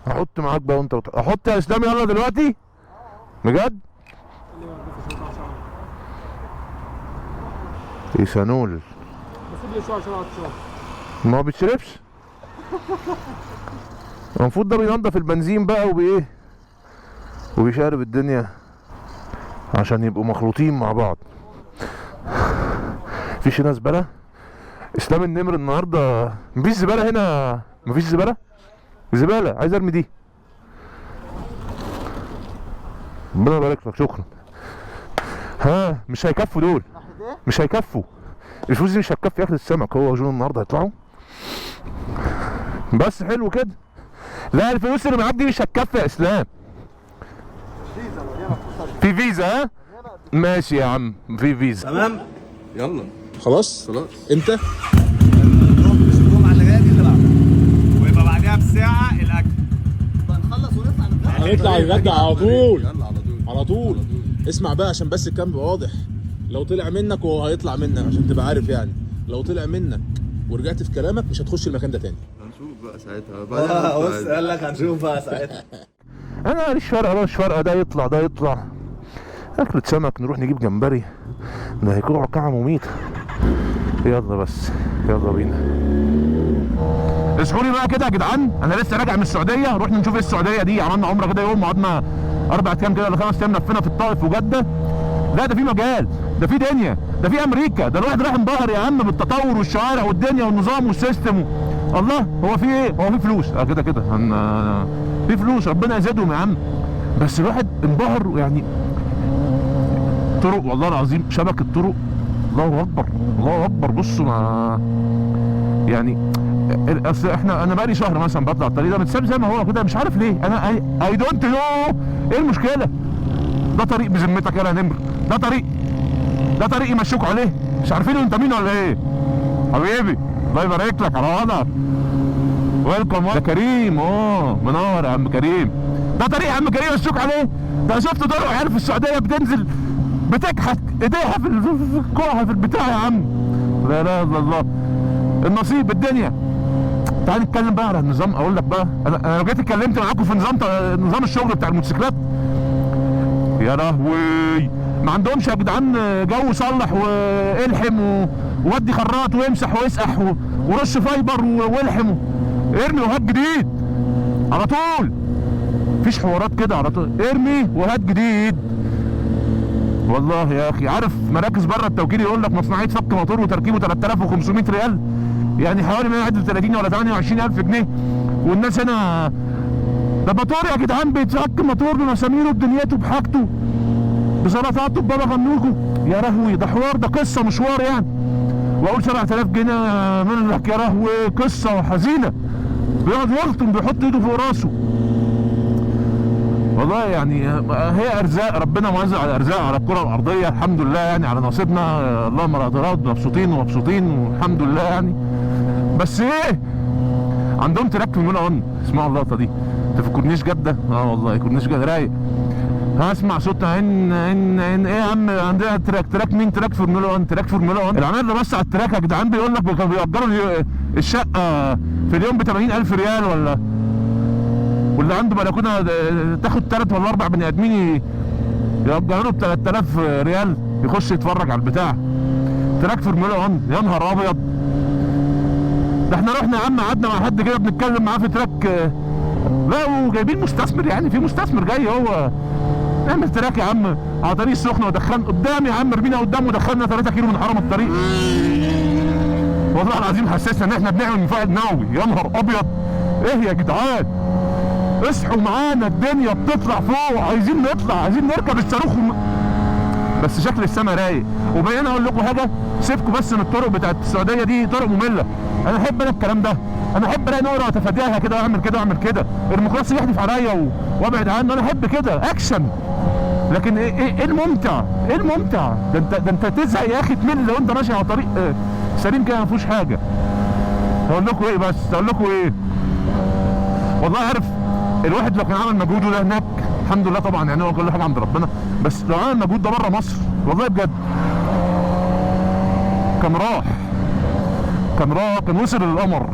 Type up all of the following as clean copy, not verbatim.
هحط معاك بقى وانت احط يا اسلام يلا دلوقتي بجد. ايثانول بسيب لي شويه عشان عطشان. ما بيتشربش. المفروض ده بينضف البنزين بقى وبايه وبيشقلب الدنيا عشان يبقوا مخلوطين مع بعض. مفيش هنا زباله. اسلام النمر النهارده مفيش زباله هنا. مفيش زباله عايز ارمي دي. ربنا يبارك لك شكرا. ها مش هيكفوا دول. مش هيكفوا الفلوس دي مش هتكفي اكل السمك. هو جون النهارده هيطلعوا بس حلو كده. لا الفلوس اللي معاك دي مش هتكفي يا اسلام. في فيزا ها ماشي يا عم في فيزا تمام. يلا خلاص. امتى؟ نروح مش الجمعه اللي جايه دي اللي بعدها، ويبقى بعدها بساعه الاكل. نخلص ونطلع نتغدى. هيطلع يتغدى على طول. يلا على طول. اسمع بقى عشان بس الكلام يبقى واضح. لو طلع منك وهو هيطلع منك عشان تبقى عارف يعني. لو طلع منك ورجعت في كلامك مش هتخش المكان ده تاني. هنشوف بقى ساعتها. بص قال لك هنشوف بقى ساعتها. انا ماليش فارقه مش فارقه ده يطلع ده يطلع. اكلة سمك نروح نجيب جمبري ده هيكون كعب مميت. يلا بس يلا بينا. اسمعوني بقى كده يا جدعان. انا لسه راجع من السعوديه. رحنا نشوف ايه السعوديه دي. عملنا عمره كده يوم وقعدنا 4 ايام كده ولا 5 ايام لفينا في الطائف وجده. لا ده في مجال ده في دنيا ده في امريكا. ده الواحد رايح انبهر يا عم بالتطور والشوارع والدنيا والنظام والسيستم الله. هو في ايه؟ هو في فلوس كده كده في فلوس ربنا يزيدهم يا عم. بس الواحد انبهر يعني. طرق والله العظيم شبكه طرق الله اكبر الله اكبر. بصوا ما يعني اصل انا بقالي شهر مثلا بطلع الطريق ده متساب زي ما هو كده مش عارف ليه. انا اي دونت نو ايه المشكله. ده طريق بذمتك يا نمر. ده طريق يمشوكوا عليه مش عارفين انت مين ولا ايه حبيبي. الله يبارك لك على وضعك. ويلكم يا كريم. منور يا عم كريم. ده طريق يا عم كريم يمشوك عليه. ده شفت طرق عيال في السعوديه بتنزل بتكحت ايديها في كوعها في البتاع يا عم. لا اله الا الله. النصيب الدنيا. تعال نتكلم بقى على النظام. اقول لك بقى انا لو جيت اتكلمت معاكم في نظام الشغل بتاع الموتوسيكلات يا لهوي. ما عندهمش يا جدعان جو صلح والحم وودي خراط ويمسح ويسقح ورش فايبر والحم ارمي وهات جديد على طول. مفيش حوارات كده على طول ارمي وهات جديد. والله يا اخي عارف مراكز بره التوكيل يقول لك مصنعيه فك موتور وتركيبه 3500 ريال يعني حوالي 131 ولا 28 الف جنيه. والناس هنا ده موتور يا جدعان بيتفك موتور بمساميره بدنيته بحاجته بسلطاته ببابا غنوجه. يا لهوي ده حوار ده قصه مشوار يعني. واقول 7000 جنيه من لك يا لهوي قصه حزينه. بيقعد يلطم بيحط ايده فوق راسه. والله يعني هي ارزاق ربنا موزع على ارزاق على الكره الارضيه الحمد لله يعني على نصيبنا. اللهم لا اعتراض مبسوطين والحمد لله يعني. بس ايه عندهم تراك في المنى اسمعوا اللقطه دي. انت في كورنيش جده والله كورنيش جده رايق. هسمع صوت ان ايه يا عم عندنا تراك مين تراك فورمولا 1 تراك فورمولا 1. العمال اللي بص على التراك يا جدعان بيقول لك كانوا بيأجروا الشقه في اليوم ب 80,000 ريال واللي عنده بلكونه تاخد 3 ولا 4 بني ادمين يأجروا له ب 3000 ريال يخش يتفرج على البتاع. تراك فورمولا 1 يا نهار ابيض. ده احنا رحنا يا عم قعدنا مع حد كده بنتكلم معاه في تراك. لا وجايبين مستثمر يعني في مستثمر جاي هو نعمل تراك يا عم على طريق السخنه ودخلنا قدام يا عم رمينا قدام ودخلنا 3 كيلو من حرم الطريق. والله العظيم حسسنا ان احنا بنعمل مفاعل نووي. يا نهار ابيض ايه يا جدعان اصحوا معانا الدنيا بتطلع فوق. عايزين نطلع عايزين نركب الصاروخ بس شكل السما رايق. وبقينا اقول لكم حاجه سيبكم بس من الطرق بتاعت السعوديه دي طرق ممله. انا احب الكلام ده. انا احب الاقي نور اتفاداها كده واعمل كده واعمل كده. الميكروباص يحدف عليا وابعد عنه. انا احب كده اكشن. لكن ايه الممتع ده انت تزهق يا اخي تمل لو انت ماشي على طريق سليم كده ما فيهوش حاجه. هقول لكم ايه بس هقول لكم ايه والله عارف الواحد لو كان عمل مجهوده ده هناك الحمد لله طبعا يعني هو كل حاجه عند ربنا. بس لو عمل مجهود ده بره مصر والله بجد كان وصل للقمر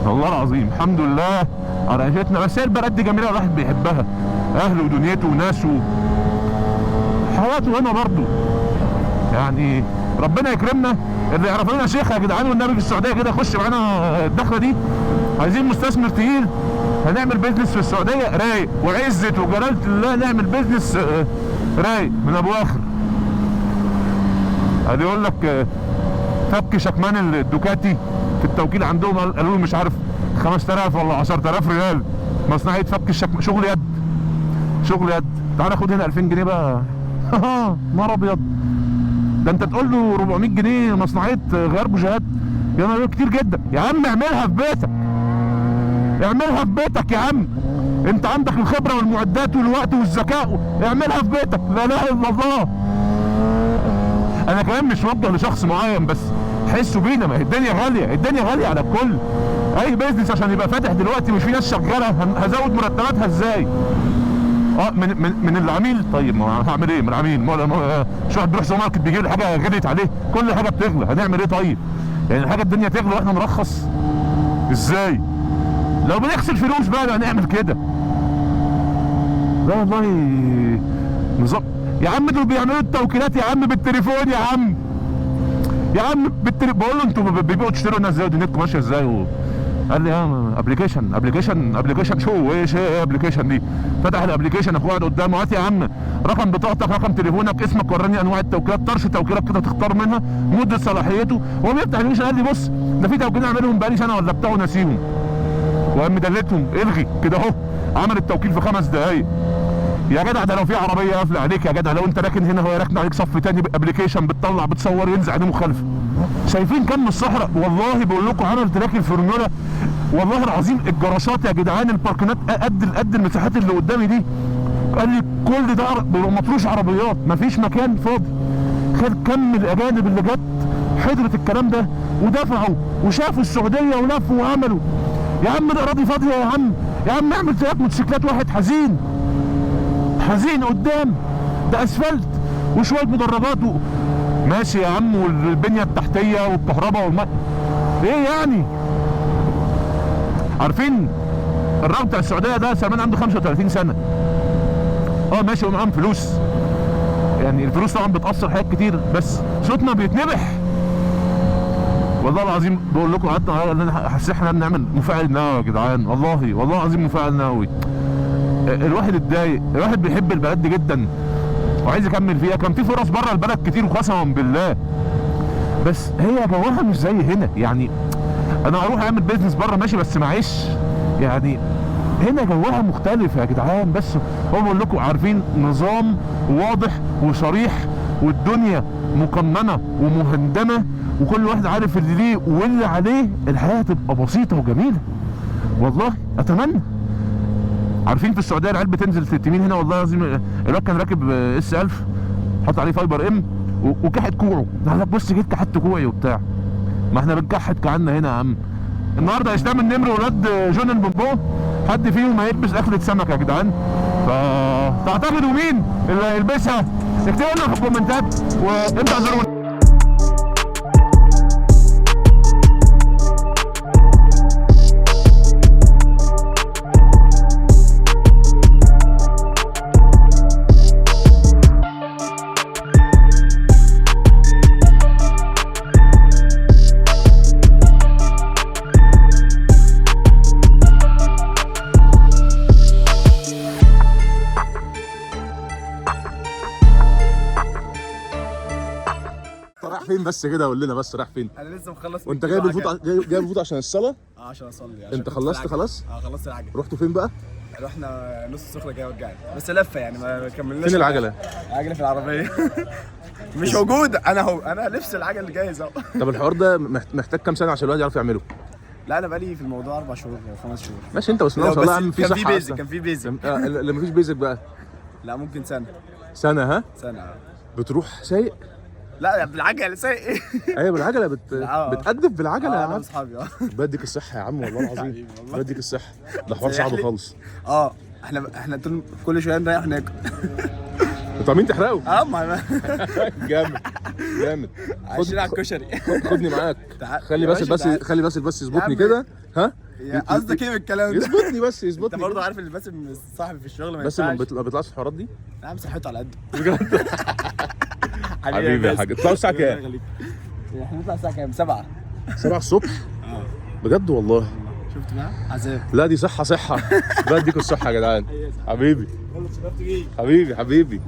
والله العظيم. الحمد لله على عيشتنا. بس هي البلد دي جميله الواحد بيحبها، اهله ودنيته وناسه، حياته هنا برضه يعني. ربنا يكرمنا. اللي يعرف لنا شيخ يا جدعان والنبي في السعوديه كده يخش معانا الدخله دي. عايزين مستثمر تقيل، هنعمل بيزنس في السعوديه رايق، وعزه وجلاله الله نعمل بيزنس رايق من ابو اخر. اللي يقول لك فك شكمان الدوكاتي في التوكيل عندهم، قالوا له مش عارف 5000 ولا 10000 ريال مصنعيه فك الشكمان. شغل يد، شغل يد. تعالى خد هنا 2000 جنيه بقى. نار ابيض. ده انت تقول له 400 جنيه مصنعيه غيار بوجهات، يا نهار كتير جدا. يا عم اعملها في بيتك، اعملها في بيتك يا عم. انت عندك الخبره والمعدات والوقت والذكاء، اعملها في بيتك. لا اله الا الله. انا كمان مش موجه لشخص معين، بس حسوا بينا. ما هي الدنيا غاليه، الدنيا غاليه على الكل. اي بيزنس عشان يبقى فاتح دلوقتي مش في ناس شغاله، هزود مرتباتها ازاي؟ من العميل. طيب ما هعمل ايه من العميل؟ مش واحد بيروح سوبر ماركت بيجيب لي حاجه غليت عليه، كل حاجه بتغلى، هنعمل ايه طيب؟ يعني الحاجه الدنيا تغلى واحنا نرخص ازاي؟ لو بنغسل فلوس بقى هنعمل كده. لا والله نظام يا عم. دول بيعملوا التوكيلات يا عم بالتليفون يا عم. يا عم بقول له انتوا بيبيعوا تشتروا الناس ازاي ودنيتكم ماشيه ازاي؟ قال لي ابلكيشن شو ايش ايه ابلكيشن دي؟ فتح الابلكيشن، اخويا قاعد قدامه، هات يا عم رقم بطاقتك، رقم تليفونك، اسمك، وراني انواع التوكيلات، طرش توكيلات كده تختار منها، مده صلاحيته. هو بيفتح الابلكيشن قال لي بص ده في توكيل اعملهم بقالي سنه ولا بتاع وناسيهم، وقام مدلتهم الغي كده اهو. عمل التوكيل في 5 دقايق. يا جدع ده لو في عربيه قافله عليك يا جدع، لو انت راكن هنا وهي راكنه عليك صف تاني بابلكيشن بتطلع بتصور ينزل عليه مخالفه. شايفين كم الصحراء؟ والله بقول لكم عمل تراك الفورمولا والله العظيم. الجراشات يا جدعان، الباركنات قد المساحات اللي قدامي دي. قال لي كل ده بيبقى مطروش عربيات، مفيش مكان فاضي. خد كم الاجانب اللي جت حضرت الكلام ده ودفعوا وشافوا السعوديه ولفوا وعملوا. يا عم ده اراضي فاضيه يا عم. يا عم اعمل تراك موتوسيكلات واحد حزين حزين قدام، ده اسفلت وشويه مدرجات ماشي يا عم، والبنيه التحتيه والكهرباء والماء. ايه يعني؟ عارفين الراجل بتاع السعوديه ده سلمان عنده 35 سنه. ماشي ومعاهم فلوس، يعني الفلوس طبعا بتاثر حاجات كتير، بس صوتنا بيتنبح. والله العظيم بقول لكم قعدنا حاسس احنا بنعمل مفاعل نووي يا جدعان. والله العظيم مفاعل نووي. الواحد اتضايق، الواحد بيحب البلد دي جدا وعايز يكمل فيها. كان في فرص بره البلد كتير وقسما بالله، بس هي جواها مش زي هنا. يعني انا اروح اعمل بيزنس بره ماشي، بس معيش يعني هنا جواها مختلف يا جدعان. بس هو بقول لكم عارفين نظام واضح وصريح، والدنيا مقننه ومهندمه، وكل واحد عارف اللي ليه واللي عليه. الحياه تبقى بسيطه وجميله والله. اتمنى. عارفين في السعوديه العيال بتنزل تمين هنا والله العظيم. الواد كان راكب اس 1000 حط عليه فايبر ام وكحت كوعه. قال لك بص جيت كحت كوعي وبتاع. ما احنا بنكحت كعنا هنا يا عم. النهارده اسلام النمر وولاد جون البومبو حد فيهم هيلبس اكله سمك يا جدعان. فتعتقدوا مين اللي هيلبسها؟ اكتبوا لنا في الكومنتات وانتوا اعذرونا. رايح فين بس كده؟ قول لنا بس رايح فين؟ انا لسه مخلص. وانت جايب الفوط جايب الفوط عشان الصلاه؟ عشان اصلي. انت خلصت خلاص؟ خلصت العجله. رحتوا فين بقى؟ رحنا نص السخره جايه وجعت، بس لفه يعني ما كملناش. فين العجله؟ العجله في العربيه. مش موجوده. انا لبس العجل جاهز اهو. طب الحوار ده محتاج كام سنه عشان الواحد يعرف يعمله؟ لا انا بقالي في الموضوع 4 شهور او 5 شهور. ماشي انت بس والله يا عم في صحه. كان في بيزك. اللي مفيش بيزك بقى؟ لا ممكن سنه. ها؟ سنه. بتروح سايق؟ لا بالعجله سايق ايه؟ ايوه بالعجله بتقدف بالعجله يا عم. اصحابي بديك الصحه يا عم والله العظيم. بديك الصحه. ده حوار صعب خالص. احنا كل شويه نريح ناكل. انتوا عاملين تحرقوا؟ ما جامد. عايشين على الكشري. خدني معاك. خلي بس يظبطني كده. ها؟ قصدك ايه بالكلام ده؟ يظبطني بس انت يظبطني. برضه عارف اللي باسم صاحبي في الشغل ما بس ما ينفعش. بيطلعش في الحوارات دي. يا عم صحته على قده. بجد. حبيبي يا حاج، تطلعوا الساعة كام؟ احنا نطلع الساعه كام؟ 7. 7 الصبح؟ بجد والله. شفت بقى؟ عذاب. لا دي صحة بقى اديكوا الصحة يا جدعان. حبيبي حبيبي.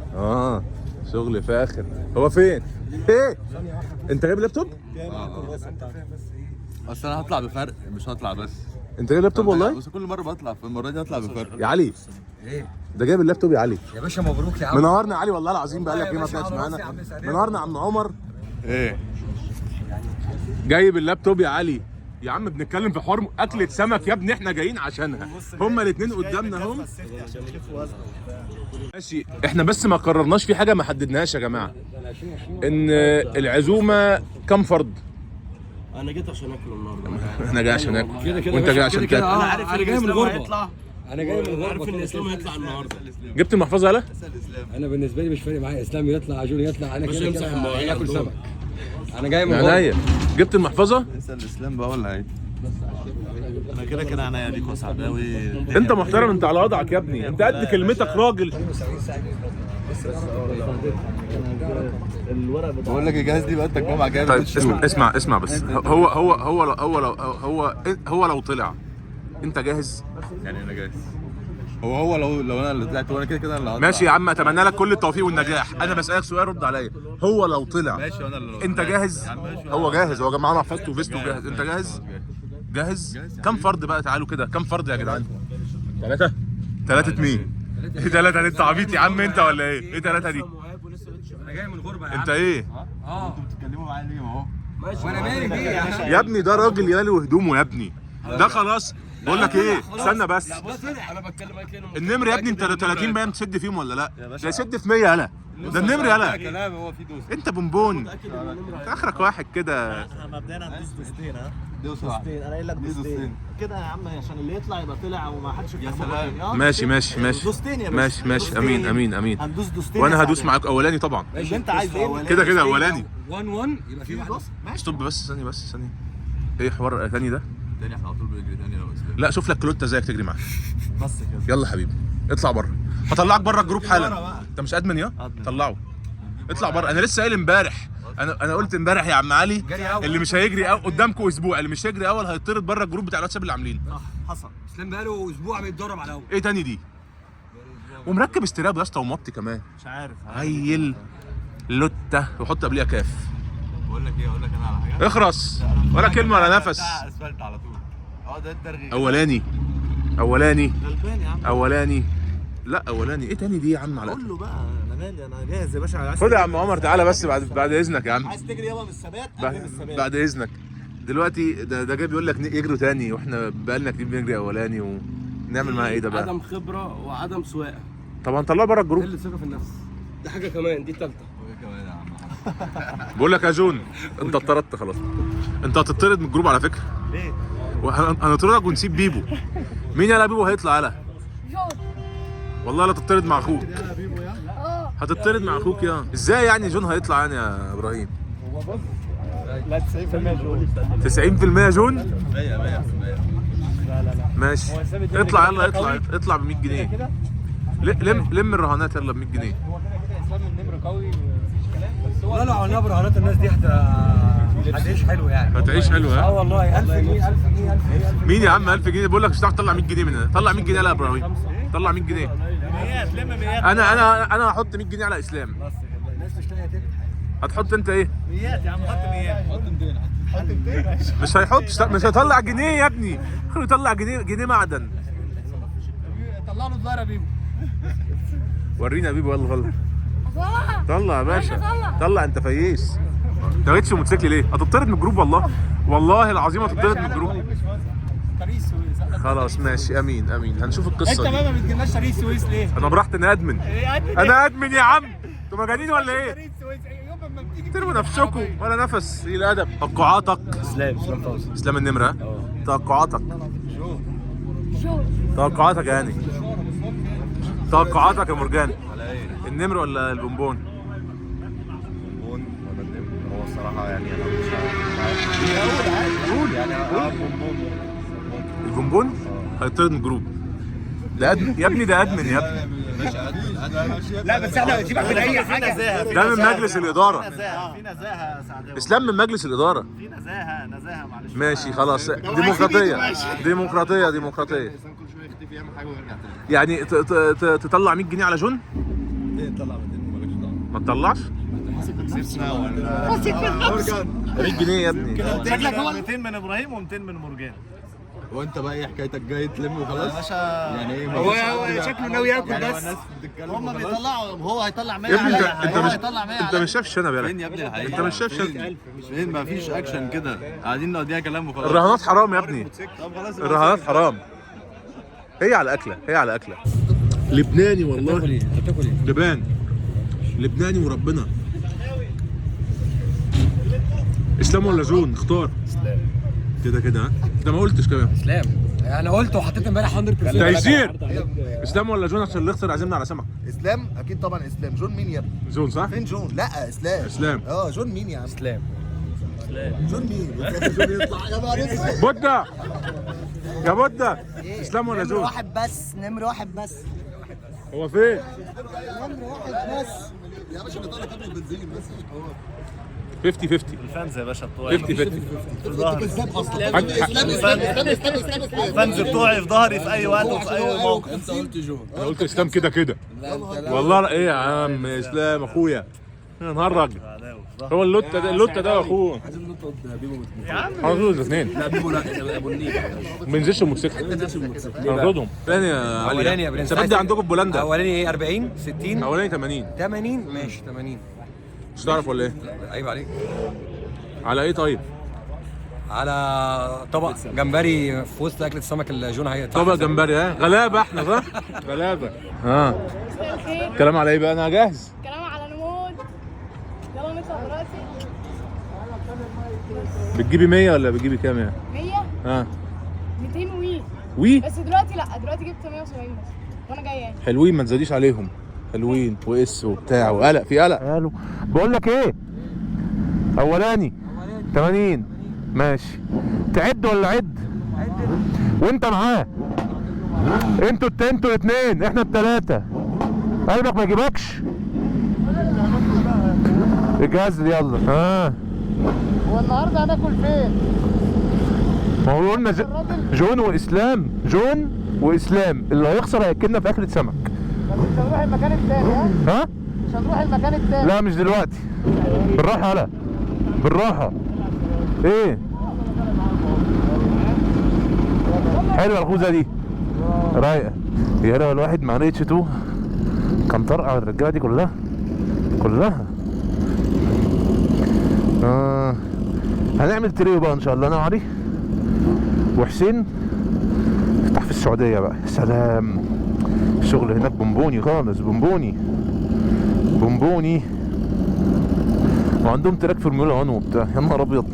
شغل فاخر. هو فين؟ ايه؟ انت جايب لابتوب؟ اصل انا هطلع بفرق مش هطلع بس. انت جايب لابتوب والله؟ بس كل مره بطلع، في المره دي هطلع بفرق. يا علي ايه ده جايب اللابتوب يا علي. يا باشا مبروك يا عم. منورنا يا علي والله العظيم، بقالك يا ايه ما باشا طلعتش على راسي معانا. يا عم سلام. منورنا يا عم عمر. ايه جايب اللابتوب يا علي. يا عم بنتكلم في حوار اكلة سمك يا ابني، احنا جايين عشانها. هما الاثنين قدامنا هم. ماشي، احنا بس ما قررناش في حاجه ما حددناهاش يا جماعه. ان العزومه كم فرد؟ انا جيت عشان اكل النهارده. احنا جاي عشان ناكل وانت جاي عشان تاكل. انا عارف انا جاي من الغربه. هيطلع. انا جاي من الغربه. عارف ان الاسلام هيطلع النهارده. جبت المحفظه يالا؟ انا بالنسبه لي مش فارق معايا اسلام يطلع عجول يطلع، انا بس كده امسح المواعين اكل عندهم. سمك. انا جاي من الغربه. عينيا. جبت المحفظه؟ اسال الاسلام بقى ولا ايه؟ انا كده عينيا ليك وسعداوي. انت محترم، انت على وضعك يا ابني، انت قد كلمتك راجل. بقول لك الجهاز دي بقى انت الجمعه جايه. طيب اسمع بس. هو لو طلع انت جاهز؟ يعني انا جاهز. هو لو انا اللي طلعت وانا كده اللي هطلع. ماشي يا عم، اتمنى لك كل التوفيق والنجاح. انا بسالك سؤال رد عليا. هو لو طلع ماشي وانا اللي انت جاهز؟ هو جاهز، هو معاه محفظته وفيسته وجاهز. انت جاهز؟ جاهز؟ كم فرد بقى؟ تعالوا كده، كم فرد يا جدعان؟ 3 3 مين؟ ايه 3 دي؟ انت عبيط يا عم انت ولا ايه؟ ايه 3 دي؟ انا جاي من الغربه يا عم. انت ايه؟ بتتكلموا معايا ليه اهو؟ وانا مالي بيه يا عم. يا ابني ده راجل يالي وهدومه يا ابني. ده خلاص. بقول لك ايه، استنى بس. انا بتكلم معاك ليه؟ النمر يا ابني انت 30 باين تسد فيهم ولا لا؟ ده يسد في 100 يالا. ده النمر يالا. كلام هو في دوس. انت بونبون. اخرك واحد كده. مبدئيا هندوس دوستين ها. دوس دوستين انا قايل لك دوستين كده يا عم عشان اللي يطلع يبقى طلع وما حدش يفهم. ماشي دوستين يا باشا. ماشي. امين. هندوس دوستين وانا هدوس معاك اولاني طبعا. اللي انت عايز ايه؟ كده اولاني. 1 يبقى في واحد. ستوب بس ثانيه. ايه حوار تاني ده؟ تاني احنا على طول بنجري تاني لو اسلام. لا شوف لك كلوتا زيك تجري معاه. بس كده. يلا حبيبي اطلع بره. هطلعك بره الجروب حالا. انت مش ادمن يا؟ طلعه. اطلع بره. انا لسه قايل امبارح. انا قلت امبارح يا عم علي اللي مش هيجري قدامكم اسبوع، اللي مش هيجري اول هيطرد بره الجروب بتاع الواتساب اللي عاملينه. حصل. اسلام بقاله اسبوع بيتدرب على اول. ايه تاني دي؟ ومركب استراب يا اسطى ومطي كمان. مش عارف. عيل لوته وحط قبليها كاف. بقول لك ايه، اقول لك انا على حاجه. اخرس ولا كلمه ولا نفس. بتاع اسفلت على طول. ده الترغيب. اولاني غلبان يا عم. اولاني. لا اولاني ايه تاني دي يا عم؟ على قول له بقى انا مالي، انا جاهز يا باشا. عايز خد يا عم عمر تعالى بس بعد اذنك يا عم. عايز تجري يابا من الثبات قبل من الثبات. بعد اذنك. دلوقتي ده جاي بيقول لك يجروا تاني، واحنا بقالنا كتير بنجري اولاني، ونعمل معاه ايه ده بقى؟ عدم خبره وعدم سواقه. طب هنطلعه بره الجروب. قله ثقه في النفس. دي حاجه كمان، دي الثالثه. كمان يا عم. بقول لك يا جون انت اتطردت خلاص. انت هتطرد من الجروب على فكره. ليه؟ هنطردك ونسيب بيبو. مين يلا بيبو هيطلع يلا؟ جون. والله لا تطرد مع اخوك. هتطرد مع اخوك يا ازاي يعني جون هيطلع يعني يا ابراهيم؟ لا 90% جون. 90% جون؟ 100%. ماشي اطلع يلا اطلع ب 100 جنيه. لم الرهانات يلا ب 100 جنيه. لا عملنا برهانات الناس دي هتعيش حلو يعني. هتعيش حلو ها؟ والله 1000 جنيه 1000 جنيه 1000 جنيه. مين يا عم 1000 جنيه؟ بقول لك مش هتعرف تطلع 100 جنيه منها. طلع 100 جنيه يا ابراهيم. طلع 100 جنيه. ميات لم ميات. انا هحط 100 جنيه على اسلام. الناس مش لاقيه تاكل. هتحط انت ايه؟ ميات يا عم. حط ميات. حط 200. حط 200. مش هيحط، مش هيطلع جنيه يا ابني. خليه يطلع جنيه معدن. طلع له الظاهر يا بيبو. ورينا يا بيبو يلا غلط. طلع. طلع يا باشا. طلع. طلع انت فييس. انت ما جيتش موتوسيكل ليه؟ هتطرد من الجروب والله العظيم هتطرد من الجروب. طريق السويس. خلاص ماشي امين هنشوف القصه انت دي. بقى ما بتجيلناش طريق السويس ليه؟ انا براحتي انا ادمن. انا ادمن يا عم. انتوا مجانين ولا ايه؟ طريق السويس يوم ما بتيجي ترموا نفسكم ولا نفس. ايه الادب؟ توقعاتك. اسلام فوزي. اسلام النمره. توقعاتك. شوف. توقعاتك يا هاني. توقعاتك يا مرجان. النمر ولا البونبون؟ بونبون ولا النمر؟ هو الصراحه يعني انا مش عارف. قول يعني بونبون. البونبون هيطرد من الجروب. ده ادمن يا ابني، ده ادمن يا ابني. لا بس احنا سيبك من اي حاجه. ده من مجلس الاداره. في نزاهه يا سعد. اسلام من مجلس الاداره. في نزاهه معلش. ماشي خلاص، ديمقراطيه ديمقراطيه ديمقراطيه. يعني تطلع 100 جنيه على جون؟ طلع 200 ومالكش دعوه. ما تطلعش 100 جنيه يا ابني. شكلك هو 200 من ابراهيم و200 من مرجان. وانت بقى ايه حكايتك؟ جاي تلم وخلاص؟ يا باشا يعني ايه؟ هو شكله ناوي ياكل بس. هم بيطلعوا، هو هيطلع 100 يا ابني عليا، هو هيطلع 100 انت مش شايف الشنب فين يا يا ابني الحقيقة؟ انت مش شايف الشنب؟ فين؟ مفيش اكشن كده، قاعدين نقضيها كلام وخلاص. الرهانات حرام يا ابني، طب خلاص الرهانات حرام. هي على اكله، هي على اكله. لبناني والله. بتاكل ايه؟ انت بتاكل ايه؟ لبان لبناني وربنا. اسلام ولا زون؟ اختار. اسلام. كده كده ها؟ انت ما قلتش كمان. اسلام. انا قلت وحطيت امبارح 100%. تيسير. اسلام ولا جون عشان الاخسر عازمنا على سمك. اسلام اكيد طبعا اسلام. جون مين يا ابني؟ زون صح؟ فين جون؟ لا اسلام. اسلام. جون مين يا عم؟ اسلام. جون مين؟ جون يطلع يا نهار اسود. بودة يا بودة. اسلام ولا زون؟ نمر واحد بس. هو فين؟ نمر واحد بس. يا باشا ده طالع كابل بنزين بس. 50 50 الفانز يا باشا بتوعي 50 50. كذاب اصلا. الفانز بتوعي في ظهري في اي وقت وفي اي موقف. انت قلت جون. انا قلت اسلام كده كده. والله ايه يا عم اسلام اخويا. انا نهرج. هو اللوتة ده اخوه. عايزين نطلب بيبو هناخدهم الاثنين. لا بيبو لا ابو النيل. ما بينزلش الموتوسيكل. هناخدهم. ثاني يا اولاني علي. يا برنس. انت بدي عندكم في بولندا. اولاني ايه؟ 40 60 اولاني 80. 80 ماشي 80. مش تعرف ولا ايه؟ عيب عليك. على ايه طيب؟ على طبق جمبري في وسط اكله السمك اللي جون هيقطع. طبق جمبري ها؟ غلابه احنا صح؟ غلابه. ها مساء الخير. كلام على ايه بقى؟ انا جاهز. كلام على نمود. يلا نطلع دلوقتي. بتجيبي 100 ولا بتجيبي كام يعني؟ 100 ها 200 وي بس دلوقتي لا، دلوقتي جبت 170 بس وانا جايه يعني. حلوين، ما تزاديش عليهم. حلوين واس وبتاع وقلق في قلق. قالوا بقول لك ايه؟ اولاني 80 ماشي. تعد ولا عد؟ وانت معاه. انتوا الاثنين، احنا الثلاثه. قلبك ما يجيبكش. الجهاز يلا. هو النهارده هناكل فين؟ ما هو قلنا جون واسلام. جون واسلام اللي هيخسر هياكلنا في اكله سمك. بس مش هنروح المكان التاني ها؟ مش هنروح المكان التاني. لا مش دلوقتي. بالراحه يلا بالراحه. ايه حلوه الخوذه دي رايقه. يا لو الواحد مع ريتش 2 كان طرقع الرجاله دي كلها. هنعمل تريو بقى ان شاء الله انا وعلي وحسين. نفتح في السعوديه بقى. سلام. الشغل هناك بونبوني خالص. بونبوني وعندهم تراك فورمولا 1 وبتاع. يا نهار ابيض.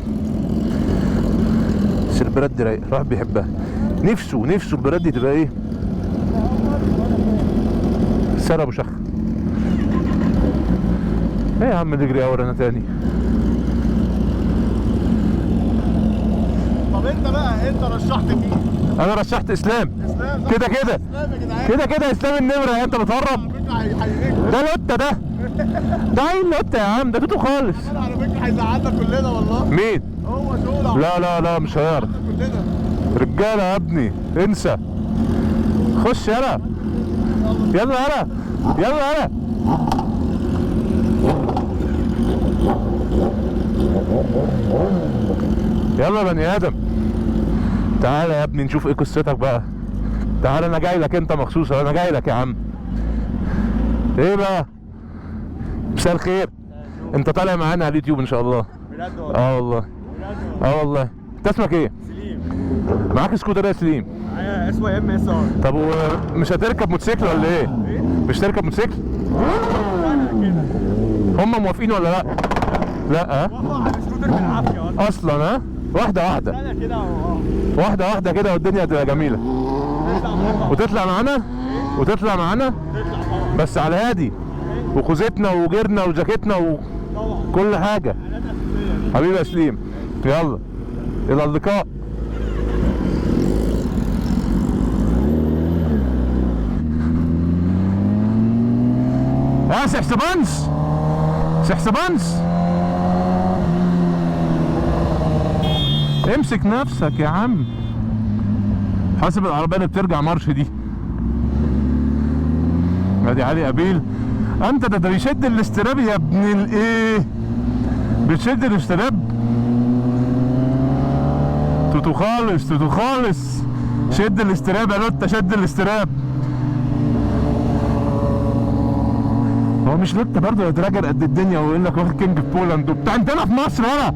بس البلد دي رايقه، الواحد بيحبها. نفسه البلد دي تبقى ايه؟ سارة ابو شخ. ايه يا عم نجري اول انا تاني. طب انت بقى انت رشحت مين؟ انا رشحت اسلام. كده اسلام النمره. انت بتهرب. ده لوتة ده عين لوتة يا عم. ده توتو خالص. على فكره هيزعلنا كلنا والله. مين؟ هو شغل. لا مش هيعرف. كلنا رجاله يا ابني انسى. خش يلا يلا. يلا بني ادم. تعالى يا ابني نشوف ايه قصتك بقى. تعالى انا جاي لك انت مخصوص. انا جاي لك يا عم. ايه بقى؟ مساء الخير. انت طالع معانا على اليوتيوب ان شاء الله. بجد والله. انت اسمك ايه؟ سليم. معاك سكوتر يا سليم؟ اسمه ام اس ار. طب مش هتركب موتوسيكل ولا ايه؟ مش تركب موتوسيكل؟ هم موافقين ولا لا؟ لا على السكوتر بالعافيه اصلا. ها واحده انا كده واحده كده والدنيا هتبقى جميله. وتطلع معانا بس على هادي. وخوذتنا وجيرنا وجاكيتنا وكل حاجه. حبيبي يا سليم. يلا الى اللقاء. سحسبانس سحسبانس. امسك نفسك يا عم. حاسب العربيه اللي بترجع مارش دي. ادي علي قبيل. انت ده بيشد الاستراب يا ابن الايه، بتشد الاستراب. توتو خالص توتو خالص. شد الاستراب يا لوتا، شد الاستراب. هو مش لوتا برضه يا دراجر قد الدنيا ويقول لك واخد كينج في بولاند وبتاع. انت هنا في مصر ولا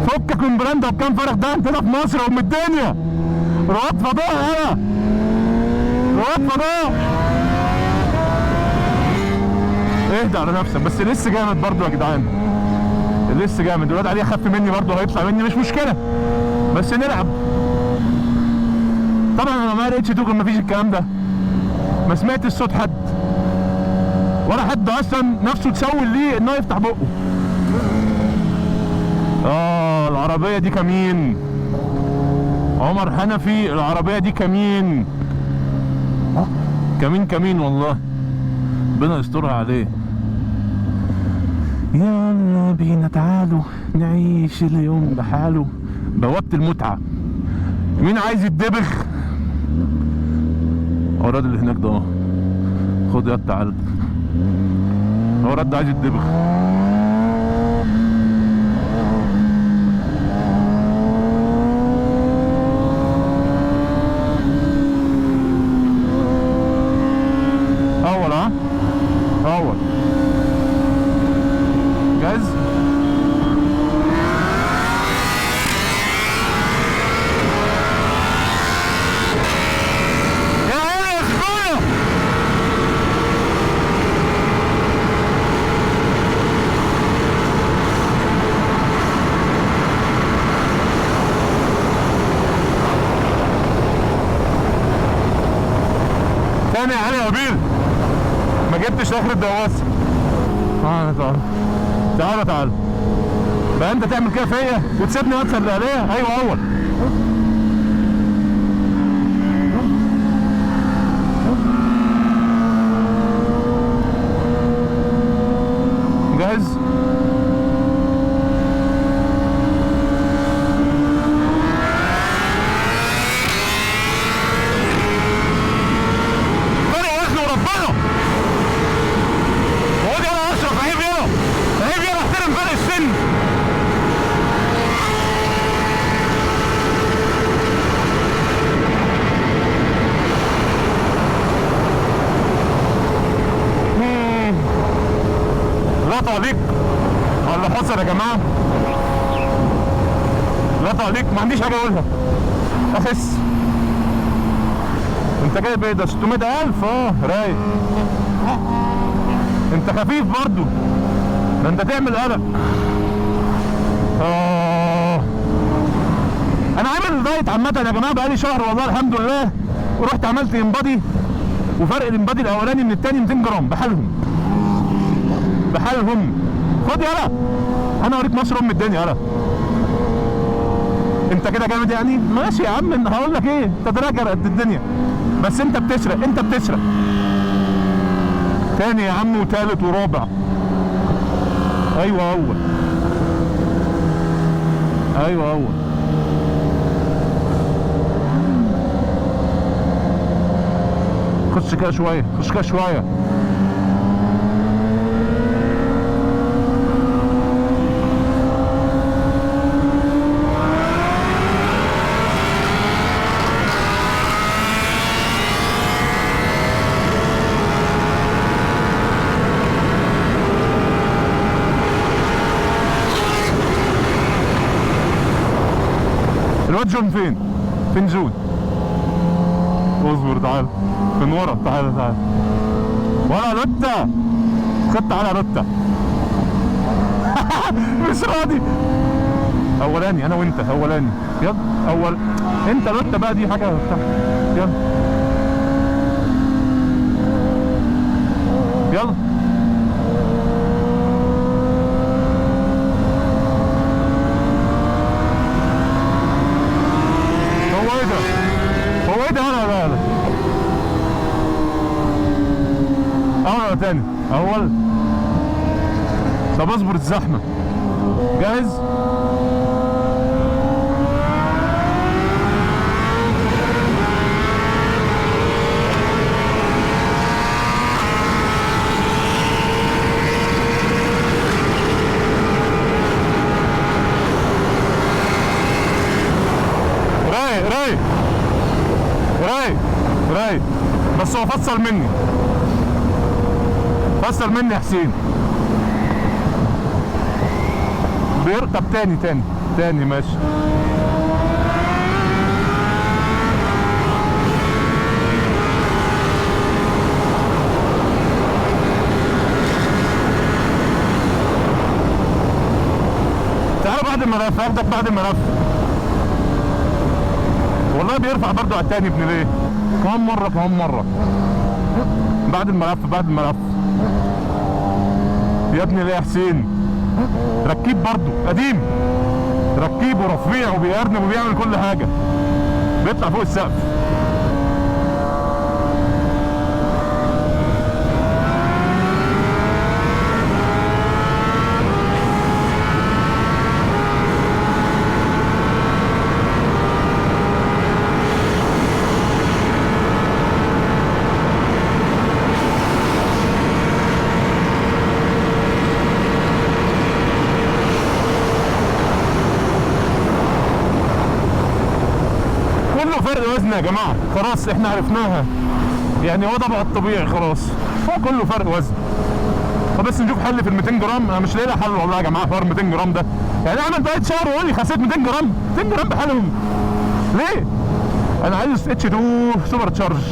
فكك من براند وبكام فرق ده. انت هنا في مصر وام الدنيا. رواد فضاء هنا، رواد فضاء. اهدى على نفسك بس. لسه جامد برضه يا جدعان، لسه جامد. الواد عليه اخف مني برضه، هيطلع مني مش مشكله بس نلعب. طبعا انا معايا اتش 2 مفيش الكلام ده. ما سمعتش صوت حد ولا حد اصلا نفسه تسول ليه انه يفتح بقه. العربيه دي كمين. عمر حنفي العربيه دي كمين كمين كمين والله. ربنا يسترها عليه. يلا بينا تعالوا نعيش اليوم بحاله. بوابة المتعة. مين عايز يتدبخ؟ هو الراجل اللي هناك ده خد يا تعال. هو الراجل ده عايز يتدبخ. اول اول جاهز. تاني يا علي يا بيل، ما جبتش اخر الدواسه. تعالى تعالى تعالى تعالى بقى. انت تعمل كده فيا وتسيبني ادخل عليها؟ ايوه اول. جاهز؟ لا تعليق على اللي حصل يا جماعه. لا تعليق، ما عنديش حاجه اقولها. اخس. انت جايب ايه ده؟ 600,000. رايق. انت خفيف برضو، ده انت تعمل قلق. انا عامل دايت عامه يا جماعه بقالي شهر والله الحمد لله. ورحت عملت انبادي، وفرق الانبادي الاولاني من الثاني 200 جرام بحالهم بحالهم. خد يلا انا اوريك مصر ام الدنيا. يلا انت كده جامد يعني. ماشي يا عم، هقول لك ايه، انت دراجر قد الدنيا بس انت بتسرق. انت بتسرق تاني يا عم وتالت ورابع. ايوه اول، ايوه اول. خش كده شويه، خش كده شويه. الواد جون فين؟ فين جون؟ اصبر تعال من ورا. تعال تعال ورا روتا. خد تعالى روتا. مش راضي. اولاني انا وانت اولاني. يلا اول انت روتا بقى، دي حاجه بتاع. يلا يلا هو ايه ده؟ هلا هلا اول ولا تاني؟ اول. طب اصبر الزحمه. جاهز؟ رايق بس هو فصل مني يا حسين. بيركب تاني ماشي. تعالى بعد الملف، هاخدك بعد الملف. والله بيرفع برضو على التاني ابن ليه؟ كمان مرة بعد الملف يا ابني ليه يا حسين؟ ركيب برضو قديم، ركيب ورفيع وبيأرنب وبيعمل كل حاجة، بيطلع فوق السقف. فرق وزن يا جماعه، خلاص احنا عرفناها، يعني هو طبع الطبيعي خلاص، هو كله فرق وزن. فبس نشوف حل في ال 200 جرام، انا مش لاقي لها حل والله يا جماعه. حوار 200 جرام ده يعني اعمل دايت شهر وقول لي خسيت 200 جرام، 200 جرام بحالهم ليه؟ انا عايز اتش 2 سوبر تشارج،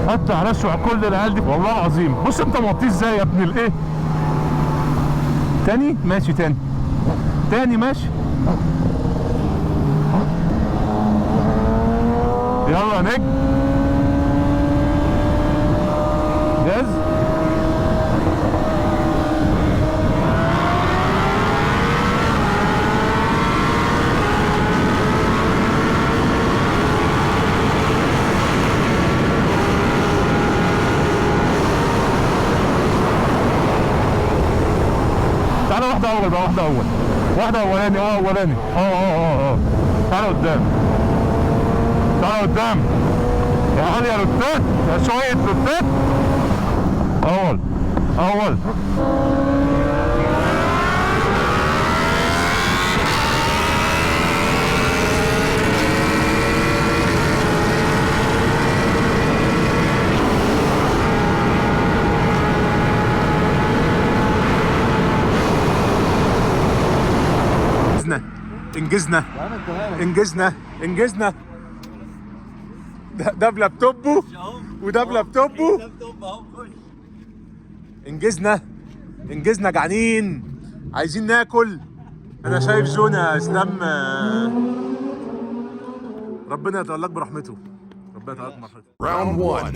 قطع على على كل العيال دي والله العظيم. بص انت موطيه ازاي يا ابن الايه؟ تاني ماشي، تاني ماشي. يلا يا نجم، جاهز؟ تعالى واحدة أول بقى، واحدة أولاني، أولاني، تعالى قدام، يا علي يا لوتات، يا شوية لوتات. أول انجزنا. ده بلابتوبه وده بلابتوبه. انجزنا جعانين عايزين ناكل. انا شايف جون يا اسلام، ربنا يتولاك برحمته، Round 1.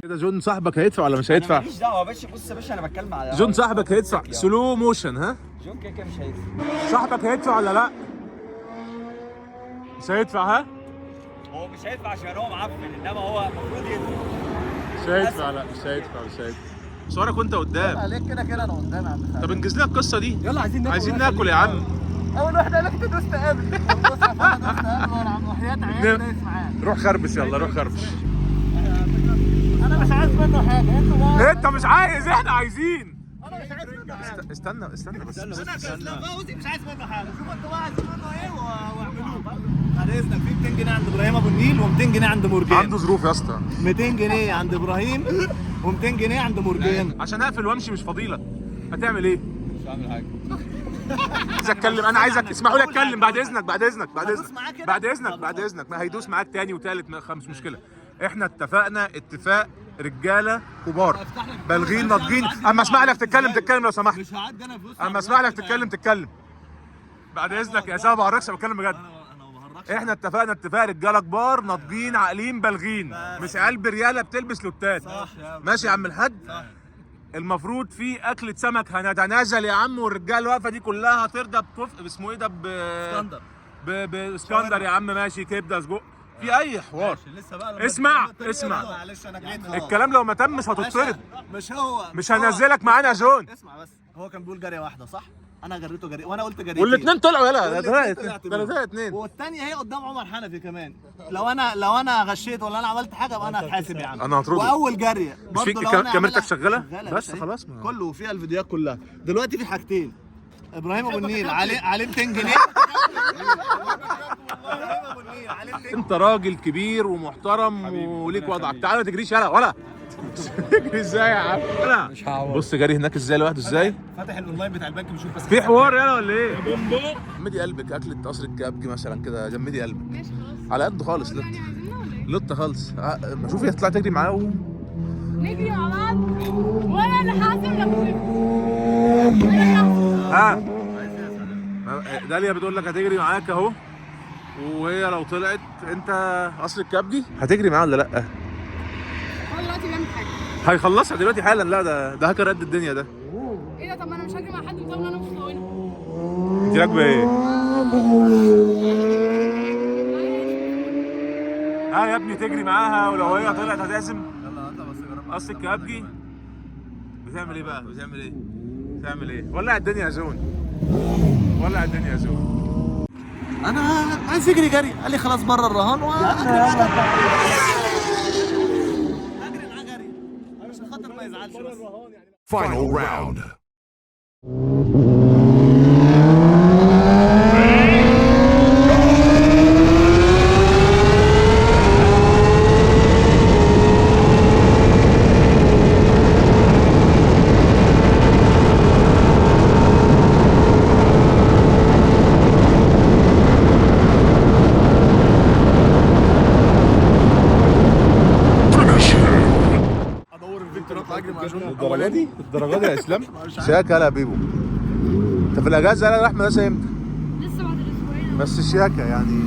كده جون صاحبك هيدفع ولا مش هيدفع؟ ماليش دعوه يا باشا. بص يا باشا انا بتكلم على جون صاحبك هيدفع سلو موشن. ها جون كده مش هيدفع. صاحبك هيدفع ولا لا؟ مش هيدفع. ها هو مش هيدفع عشان هو معفن، انما هو المفروض يدفع. مش هيدفع. لا مش هيدفع. صورك وانت قدام عليك كده انا قدام يا عم. طب انجز لنا القصه دي. يلا عايزين ناكل يا عم. اول واحد قال لك انت دوست قابل. بص يا فندم دوست قابل يا عم، وحياة عيال دايس معاه. روح خربش، يلا روح خربش. انا مش عايز منه حاجه، انتوا انت مش عايز، احنا عايزين. انا مش عايز منه حاجه. استنى بس. انا كاسلام فوزي مش عايز منه حاجه. شوف انتوا بقى عايزين منه ايه واعملوه. بعد اذنك في 200 جنيه عند ابراهيم ابو النيل و200 جنيه عند مرجان. عنده ظروف يا اسطى. 200 جنيه عند ابراهيم و200 جنيه عند مرجان. عشان اقفل وامشي مش فضيلة. هتعمل ايه؟ مش هعمل حاجه. عايز اتكلم، انا عايزك اسمحوا لي اتكلم بعد اذنك بعد اذنك بعد هدوس اذنك معاك كده؟ بعد اذنك بعد اذنك. ما هيدوس معاك تاني وتالت مش مشكله. احنا اتفقنا اتفاق رجاله كبار بالغين ناضجين. اما اسمع لك تتكلم لو سمحت. مش هعدي انا فلوس. اما اسمع لك تتكلم بعد اذنك يا سامي. ما بعرفش بتكلم بجد. احنا اتفقنا اتفاق رجاله كبار ناضجين عاقلين بالغين، مش عيال برياله بتلبس لوتات. ماشي يا عم الحاج؟ المفروض في اكله سمك هنتنازل يا عم، والرجاله الواقفه دي كلها هترضى اسمه ايه ده؟ اسكندر. باسكندر يا عم. ماشي كبده سجق في اي حوار. اسمع معلش انا جيت الكلام لو ما تمش هتطرد. مش هنزلك معانا يا جون. اسمع بس، هو كان بيقول جريه واحده صح؟ انا جريته جري وانا قلت جريتين والاثنين طلعوا يلا. والاتنين ده اتنين. والثانيه هي قدام عمر حنفي كمان. لو انا غشيت ولا انا عملت حاجه يبقى انا هتحاسب يا عم. انا هطرده. واول جريه مش في كاميرتك شغاله؟ بس باشا. خلاص كله فيها الفيديوهات كلها. دلوقتي في حاجتين، ابراهيم ابو النيل عليه 200 جنيه. انت راجل كبير ومحترم وليك وضعك. تعالى ما تجريش يلا ولا تجري ازاي يا عم؟ يلا بص جاري هناك ازاي لوحده ازاي. فاتح الاونلاين بتاع البنك بشوف بس في حوار يلا ولا ايه؟ جمدي قلبك. اكله قصر الكبابجي مثلا كده جمدي قلبك. ماشي خلاص. على قد خالص لط يعني عايزينها ولا ايه؟ لط خالص. شوفي هتطلع تجري معاه نجري مع بعض وانا اللي هحاسب لك. ها داليا بتقول لك هتجري معاك اهو، وهي لو طلعت انت قصر الكبابجي هتجري معاه ولا لا؟ هو دلوقتي بيعمل حاجه هيخلصها دلوقتي حالا. لا ده هاكر قد الدنيا ده. ايه ده؟ طب ما انا مش هجري مع حد من انا مش مطولها. انت راكبه ايه؟ ها يا ابني تجري معاها ولو هي طلعت هتعزم قصر الكبابجي. بتعمل ايه بقى؟ بتعمل ايه؟ ولع الدنيا يا زون. انا عايز يجري جري. قال لي خلاص بره الرهان اجري معاه جري عشان خاطر ما يزعلش بس. Final round. الدرجات دي يا اسلام؟ شياكه يا بيبو. انت في الاجازه يلا رايح مدرسه امتى؟ لسه بعد الاسبوعين. بس شياكه يعني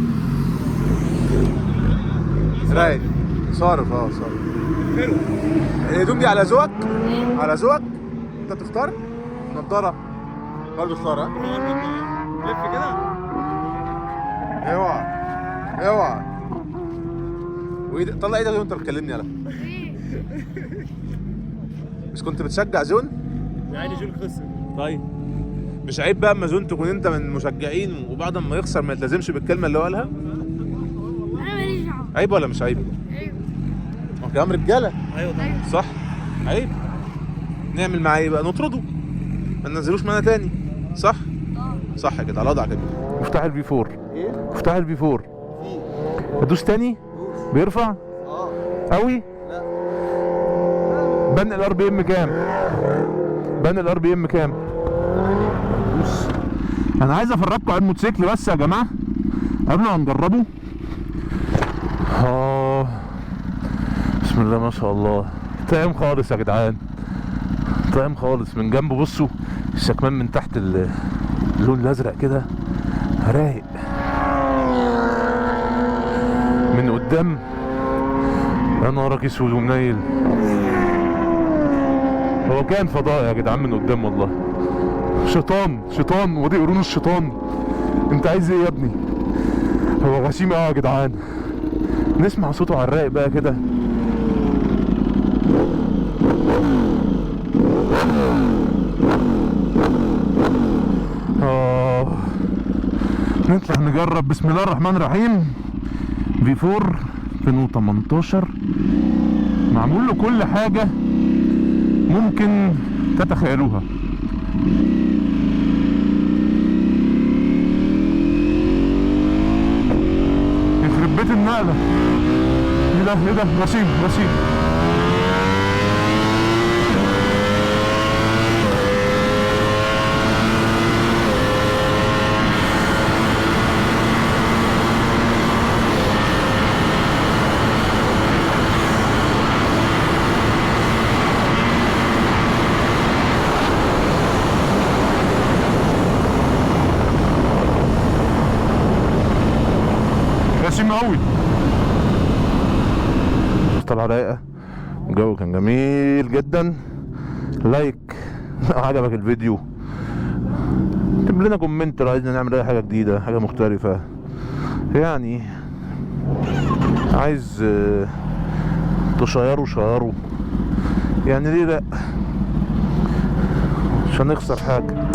رايق صارف. حلو. الهدوم دي على ذوقك؟ على ذوقك؟ انت بتختار؟ نضاره برضه اختار. ها؟ لف كده. اوعى طلع ايدك وانت بتكلمني يلا. مش كنت بتشجع زون؟ يعني جون خسر. طيب مش عيب بقى اما زون تكون انت من المشجعين وبعد ما يخسر ما يلتزمش بالكلمه اللي هو قالها؟ انا ماليش دعوه. عيب ولا مش عيب؟ ايوه. هو كلام رجاله. ايوه طبعا. صح؟ عيب. نعمل معاه ايه بقى؟ نطرده ما ننزلوش معانا تاني. صح؟ صح كده على وضع كده. مفتاح البي 4. ايه؟ مفتاح البي 4 ادوس تاني بيرفع؟ قوي؟ لا. بان الار بي ام كام؟ بص انا عايز افرجكم على الموتوسيكل بس يا جماعه قبل ما نجربه. بسم الله ما شاء الله. طعم خالص يا جدعان، طعم خالص من جنبه. بصوا الشكمان من تحت اللون الازرق كده رايق، من قدام يا نهارك اسود ومنيل. هو كان فضاء يا جدعان من قدام والله. شيطان ودي قرون الشيطان. انت عايز ايه يا ابني؟ هو غشيم قوي يا جدعان. نسمع صوته على الرايق بقى كده. نطلع نجرب. بسم الله الرحمن الرحيم. في 4 2018 معمول له كل حاجة ممكن تتخيلوها. يخرب بيت النقلة. ايه ده ايه ده؟ رصيد رصيد. غشيم قوي. طلعة رايقة، الجو كان جميل جدا. لايك لو عجبك الفيديو، اكتب لنا كومنت لو عايزنا نعمل اي حاجة جديدة، حاجة مختلفة يعني. عايز تشيروا شيروا يعني، ليه لا؟ مش هنخسر حاجة.